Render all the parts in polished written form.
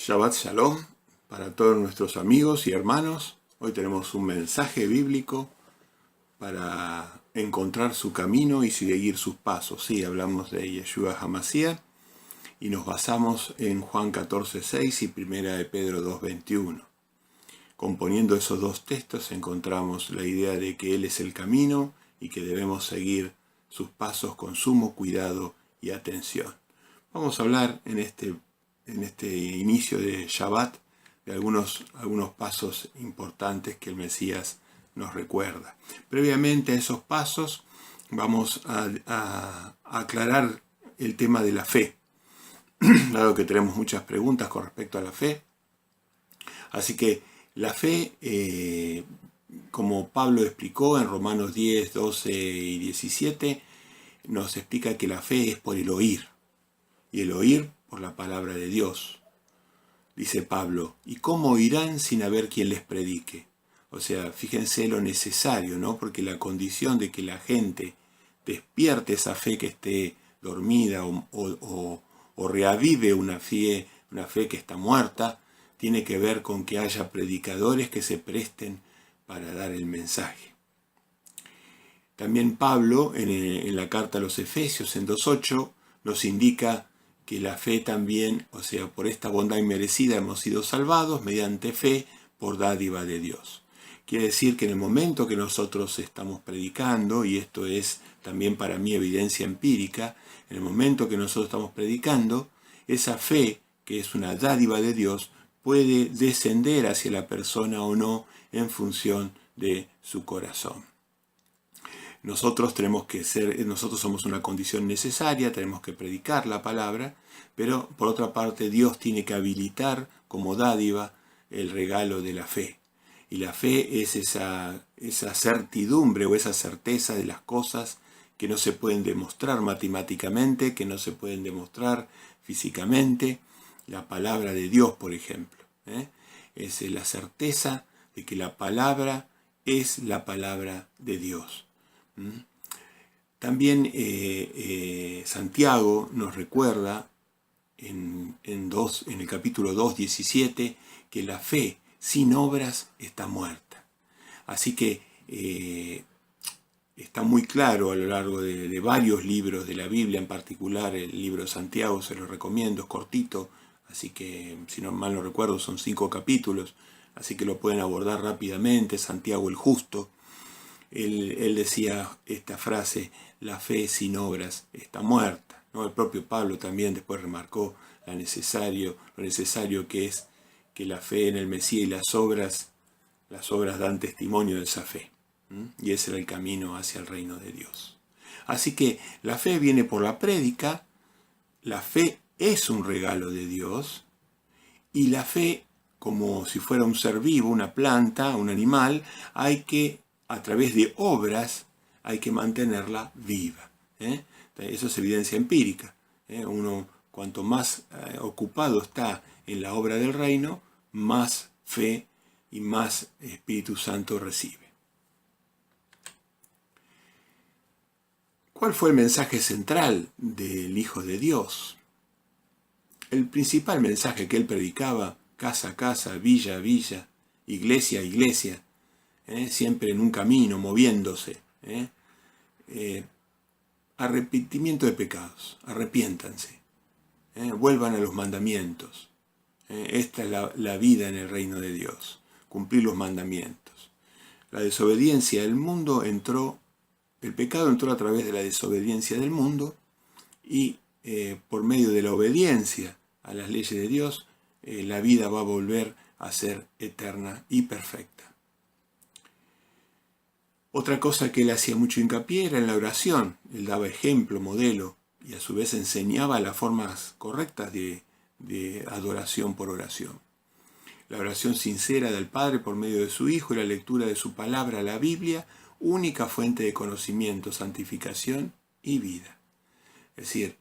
Shabbat Shalom para todos nuestros amigos y hermanos. Hoy tenemos un mensaje bíblico para encontrar su camino y seguir sus pasos. Sí, hablamos de Yeshua HaMashiach y nos basamos en Juan 14:6 y 1 de Pedro 2:21. Componiendo esos dos textos encontramos la idea de que Él es el camino y que debemos seguir sus pasos con sumo cuidado y atención. Vamos a hablar en este inicio de Shabbat de algunos pasos importantes que el Mesías nos recuerda. Previamente a esos pasos vamos a aclarar el tema de la fe, dado que tenemos muchas preguntas con respecto a la fe. Así que la fe, como Pablo explicó en Romanos 10, 12 y 17, nos explica que la fe es por el oír, y el oír por la palabra de Dios. Dice Pablo, ¿y cómo oirán sin haber quien les predique? O sea, fíjense lo necesario, ¿no? Porque la condición de que la gente despierte esa fe que esté dormida o reavive una fe que está muerta, tiene que ver con que haya predicadores que se presten para dar el mensaje. También Pablo, en la carta a los Efesios, en 2:8, nos indica que la fe también, o sea, por esta bondad inmerecida hemos sido salvados mediante fe por dádiva de Dios. Quiere decir que en el momento que nosotros estamos predicando, y esto es también para mí evidencia empírica, en el momento que nosotros estamos predicando, esa fe, que es una dádiva de Dios, puede descender hacia la persona o no en función de su corazón. Nosotros somos una condición necesaria, tenemos que predicar la palabra, pero por otra parte Dios tiene que habilitar como dádiva el regalo de la fe. Y la fe es esa certidumbre o esa certeza de las cosas que no se pueden demostrar matemáticamente, que no se pueden demostrar físicamente. La palabra de Dios, por ejemplo, es la certeza de que la palabra es la palabra de Dios. También Santiago nos recuerda en el capítulo 2:17 que la fe sin obras está muerta. Así que está muy claro a lo largo de varios libros de la Biblia, en particular el libro de Santiago, se lo recomiendo, es cortito, así que si no mal no recuerdo son 5 capítulos, así que lo pueden abordar rápidamente. Santiago el Justo. Él decía esta frase, la fe sin obras está muerta, ¿no? El propio Pablo también después remarcó lo necesario que es que la fe en el Mesías y las obras dan testimonio de esa fe. Y ese era el camino hacia el reino de Dios. Así que la fe viene por la prédica, la fe es un regalo de Dios, y la fe, como si fuera un ser vivo, una planta, un animal, a través de obras, hay que mantenerla viva. Eso es evidencia empírica. Uno, cuanto más ocupado está en la obra del reino, más fe y más Espíritu Santo recibe. ¿Cuál fue el mensaje central del Hijo de Dios? El principal mensaje que él predicaba, casa a casa, villa a villa, iglesia a iglesia, siempre en un camino, moviéndose. Arrepentimiento de pecados, arrepiéntanse, vuelvan a los mandamientos. Esta es la vida en el reino de Dios, cumplir los mandamientos. La desobediencia del mundo el pecado entró a través de la desobediencia del mundo y por medio de la obediencia a las leyes de Dios, la vida va a volver a ser eterna y perfecta. Otra cosa que él hacía mucho hincapié era en la oración. Él daba ejemplo, modelo, y a su vez enseñaba las formas correctas de adoración por oración. La oración sincera del Padre por medio de su Hijo y la lectura de su palabra, la Biblia, única fuente de conocimiento, santificación y vida. Es decir,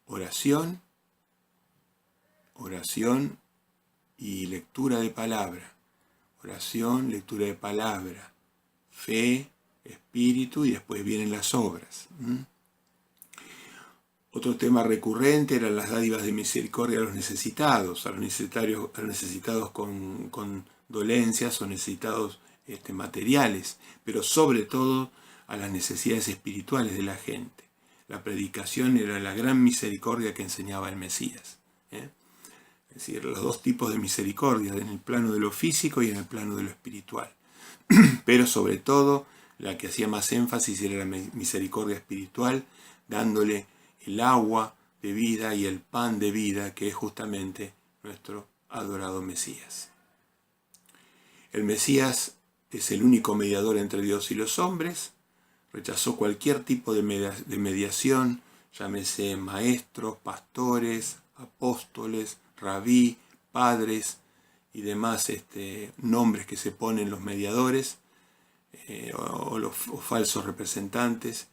oración y lectura de palabra. Oración, lectura de palabra, fe, espíritu y después vienen las obras. Otro tema recurrente eran las dádivas de misericordia a los necesitados con dolencias o necesitados materiales, pero sobre todo a las necesidades espirituales de la gente. La predicación era la gran misericordia que enseñaba el Mesías. Es decir, los dos tipos de misericordia, en el plano de lo físico y en el plano de lo espiritual. Pero sobre todo, la que hacía más énfasis era la misericordia espiritual, dándole el agua de vida y el pan de vida, que es justamente nuestro adorado Mesías. El Mesías es el único mediador entre Dios y los hombres. Rechazó cualquier tipo de mediación, llámese maestros, pastores, apóstoles, rabí, padres y demás nombres que se ponen los mediadores o falsos representantes.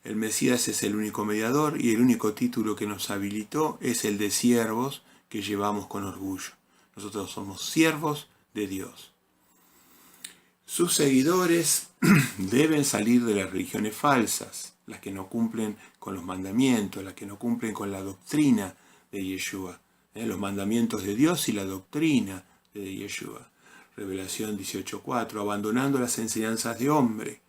El Mesías es el único mediador y el único título que nos habilitó es el de siervos que llevamos con orgullo. Nosotros somos siervos de Dios. Sus seguidores deben salir de las religiones falsas, las que no cumplen con los mandamientos, las que no cumplen con la doctrina de Yeshua, los mandamientos de Dios y la doctrina de Yeshua. Revelación 18:4, abandonando las enseñanzas de hombre,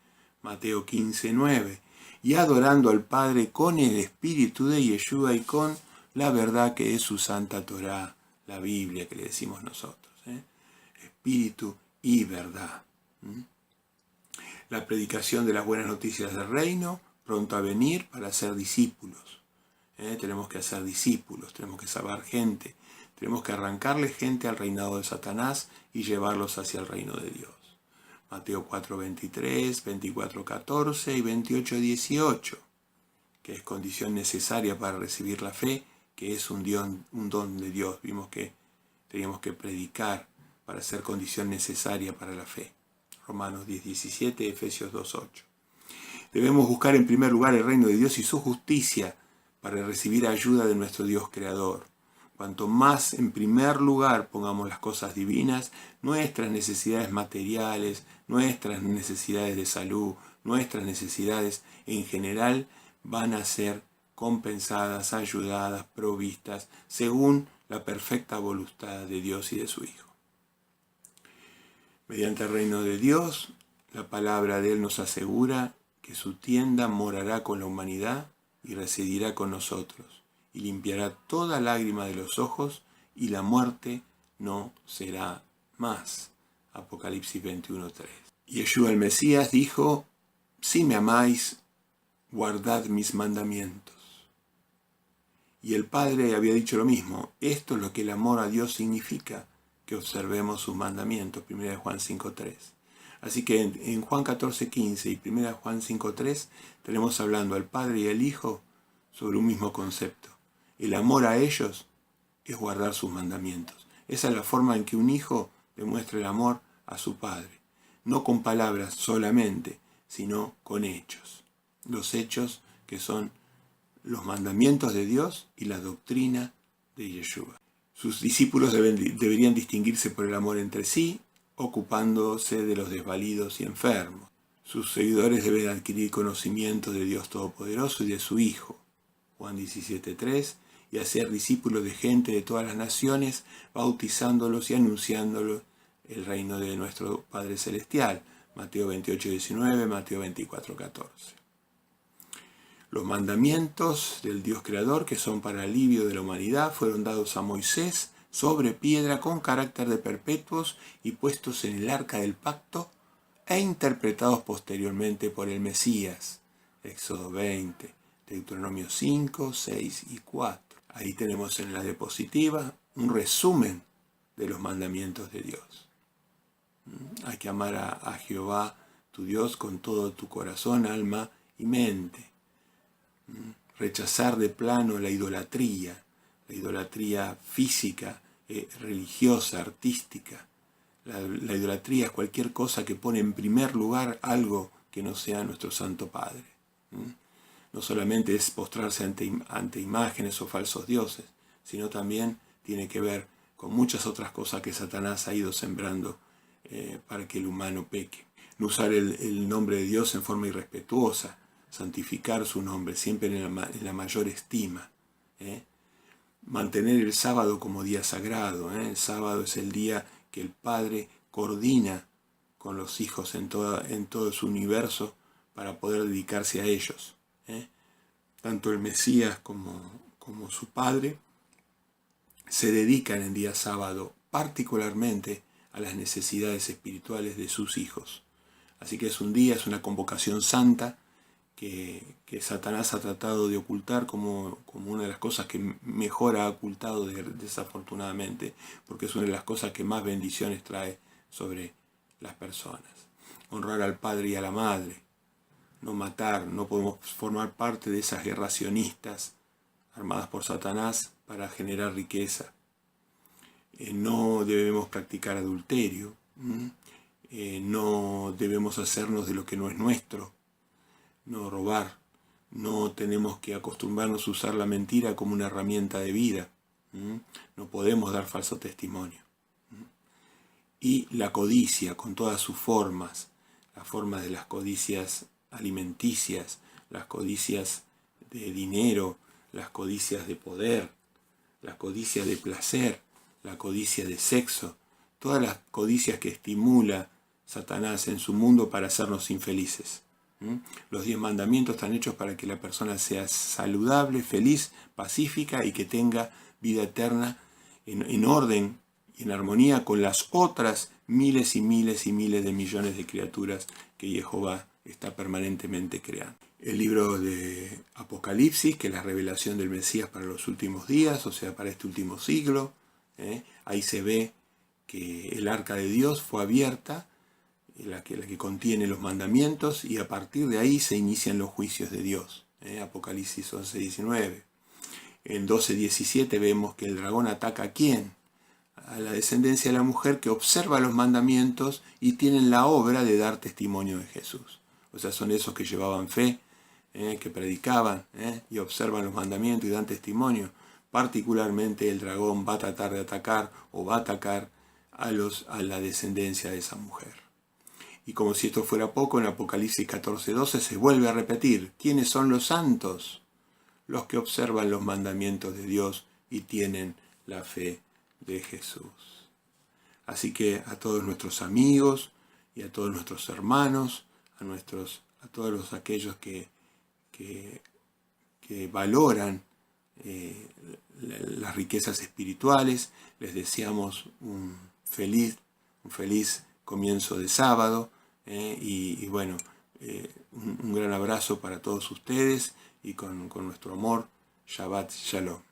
Mateo 15:9, y adorando al Padre con el espíritu de Yeshua y con la verdad que es su santa Torá, la Biblia que le decimos nosotros. Espíritu y verdad. La predicación de las buenas noticias del reino, pronto a venir para ser discípulos. Tenemos que hacer discípulos, tenemos que salvar gente, tenemos que arrancarle gente al reinado de Satanás y llevarlos hacia el reino de Dios. Mateo 4:23, 24:14 y 28:18, que es condición necesaria para recibir la fe, que es un don de Dios. Vimos que teníamos que predicar para ser condición necesaria para la fe. Romanos 10:17, Efesios 2:8. Debemos buscar en primer lugar el reino de Dios y su justicia para recibir ayuda de nuestro Dios creador. Cuanto más en primer lugar pongamos las cosas divinas, nuestras necesidades materiales, nuestras necesidades de salud, nuestras necesidades en general van a ser compensadas, ayudadas, provistas, según la perfecta voluntad de Dios y de su Hijo. Mediante el reino de Dios, la palabra de Él nos asegura que su tienda morará con la humanidad y residirá con nosotros, y limpiará toda lágrima de los ojos, y la muerte no será más. Apocalipsis 21:3. Yeshua el Mesías dijo: si me amáis, guardad mis mandamientos. Y el Padre había dicho lo mismo. Esto es lo que el amor a Dios significa, que observemos sus mandamientos. 1 Juan 5:3. Así que en Juan 14:15 y 1 Juan 5:3 tenemos hablando al Padre y al Hijo sobre un mismo concepto. El amor a ellos es guardar sus mandamientos. Esa es la forma en que un hijo demuestra el amor a su padre. No con palabras solamente, sino con hechos. Los hechos que son los mandamientos de Dios y la doctrina de Yeshua. Sus discípulos deberían distinguirse por el amor entre sí, ocupándose de los desvalidos y enfermos. Sus seguidores deben adquirir conocimiento de Dios Todopoderoso y de su Hijo, Juan 17:3, y hacer discípulos de gente de todas las naciones, bautizándolos y anunciándolos el reino de nuestro Padre Celestial, Mateo 28:19, Mateo 24:14. Los mandamientos del Dios Creador, que son para alivio de la humanidad, fueron dados a Moisés sobre piedra con carácter de perpetuos y puestos en el arca del pacto e interpretados posteriormente por el Mesías. Éxodo 20, Deuteronomio 5, 6 y 4. Ahí tenemos en la diapositiva un resumen de los mandamientos de Dios. Hay que amar a Jehová, tu Dios, con todo tu corazón, alma y mente. Rechazar de plano la idolatría física, religiosa, artística. La idolatría es cualquier cosa que pone en primer lugar algo que no sea nuestro Santo Padre. No solamente es postrarse ante imágenes o falsos dioses, sino también tiene que ver con muchas otras cosas que Satanás ha ido sembrando para que el humano peque. No usar el nombre de Dios en forma irrespetuosa, santificar su nombre, siempre en la mayor estima. Mantener el sábado como día sagrado. El sábado es el día que el Padre coordina con los hijos en todo su universo para poder dedicarse a ellos. Tanto el Mesías como su Padre se dedican en día sábado particularmente a las necesidades espirituales de sus hijos. Así que es un día, es una convocación santa que Satanás ha tratado de ocultar como una de las cosas que mejor ha ocultado desafortunadamente, porque es una de las cosas que más bendiciones trae sobre las personas. Honrar al padre y a la madre, no matar, no podemos formar parte de esas guerras sionistas armadas por Satanás para generar riqueza. No debemos practicar adulterio, no debemos hacernos de lo que no es nuestro, no robar, no tenemos que acostumbrarnos a usar la mentira como una herramienta de vida, no podemos dar falso testimonio. Y la codicia con todas sus formas, las formas de las codicias alimenticias, las codicias de dinero, las codicias de poder, las codicias de placer, la codicia de sexo, todas las codicias que estimula Satanás en su mundo para hacernos infelices. Los 10 mandamientos están hechos para que la persona sea saludable, feliz, pacífica y que tenga vida eterna en orden y en armonía con las otras miles y miles y miles de millones de criaturas que Jehová está permanentemente creando. El libro de Apocalipsis, que es la revelación del Mesías para los últimos días, o sea, para este último siglo, ahí se ve que el arca de Dios fue abierta, la que contiene los mandamientos, y a partir de ahí se inician los juicios de Dios. Apocalipsis 11:19. En 12:17 vemos que el dragón ataca ¿a quién? A la descendencia de la mujer que observa los mandamientos y tienen la obra de dar testimonio de Jesús. O sea, son esos que llevaban fe, que predicaban y observan los mandamientos y dan testimonio. Particularmente el dragón va a tratar de atacar o va a atacar a la descendencia de esa mujer. Y como si esto fuera poco, en Apocalipsis 14:12 se vuelve a repetir: ¿quiénes son los santos? Los que observan los mandamientos de Dios y tienen la fe de Jesús. Así que a todos nuestros amigos y a todos nuestros hermanos, a todos aquellos que valoran las riquezas espirituales, les deseamos un feliz comienzo de sábado, y bueno, un gran abrazo para todos ustedes y con nuestro amor. Shabbat Shalom.